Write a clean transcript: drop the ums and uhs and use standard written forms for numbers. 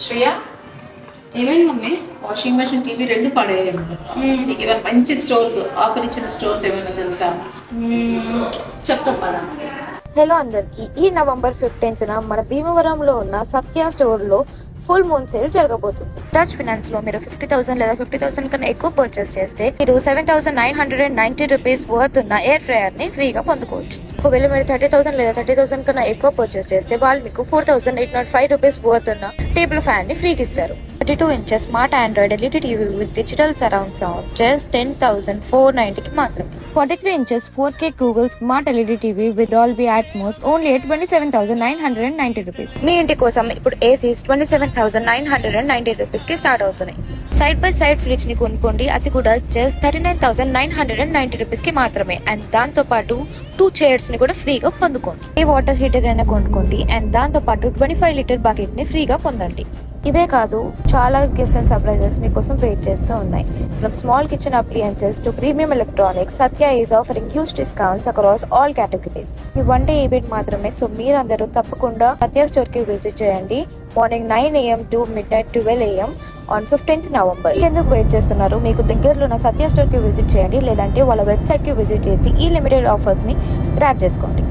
శ్రేయ, ఏమైంది mummy? Washing machine, TV రెండు పడేయండి. నీకు ఏమైనా మంచి స్టోర్స్, ఆఫర్ ఇచ్చిన స్టోర్స్ ఏమైనా తెలుసా? చెప్తా పదా. హలో అందరికి, ఈ నవంబర్ 15న మన భీమవరంలో ఉన్న సత్య స్టోర్ లో ఫుల్ మూన్ సేల్ జరగబోతుంది. టచ్ ఫినాన్స్ లో మీరు 50,000 లేదా 50,000 కన్నా ఎక్కువ పర్చేస్ చేస్తే మీరు 7,990 రూపీస్ వర్త్ ఉన్న ఎయిర్ ఫ్రైయర్ ని ఫ్రీగా పొందుకోవచ్చు. ఒకవేళ మీరు 30,000 లేదా 30,000 కన్నా ఎక్కువ పర్చేస్ చేస్తే వాళ్ళు మీకు 4,805 రూపీస్ వర్త్ ఉన్న టేబుల్ ఫ్యాన్ ని ఫ్రీగా ఇస్తారు. 32 inches smart android LED TV with digital surround sound just 10,490 కి మాత్రమే. 43 inches 4K Google smart LED TV with Dolby Atmos only 27,990 rupees. మీ ఇంటి కోసం ఇప్పుడు ఏసీస్ 27,990 రూపీస్ కి స్టార్ట్ అవుతున్నాయి. సైడ్ బై సైడ్ ఫ్రిడ్జ్ ని కొనుక్కోండి, అది కూడా జస్ట్ 39,990 రూపీస్ కి మాత్రమే. అండ్ దాంతో పాటు 2 చైర్స్ ని కూడా ఫ్రీగా పొందుకోండి. ఏ వాటర్ హీటర్ అయినా కొనుక్కోండి అండ్ దాంతో పాటు 25 లీటర్ బకెట్ ని ఫ్రీగా పొందండి. ఇవే కాదు, చాలా గిఫ్ట్స్ అండ్ సర్ప్రైజెస్ మీకోసం వెయిట్ చేస్తూ ఉన్నాయి. From small kitchen appliances to premium electronics, Satya is offering huge discounts across all categories. ఈ వన్ డే ఈవెంట్ మాత్రమే, సో మీరందరూ తప్పకుండా సత్య స్టోర్ కి విజిట్ చేయండి. Morning 9 AM to midnight 12 AM on 15th November. ఎందుకు వెయిట్ చేస్తున్నారు? మీకు దగ్గరలో ఉన్న సత్య స్టోర్ కి విజిట్ చేయండి, లేదంటే వాళ్ళ వెబ్సైట్ కి విజిట్ చేసి ఈ లిమిటెడ్ ఆఫర్స్ ని గ్రాబ్ చేసుకోండి.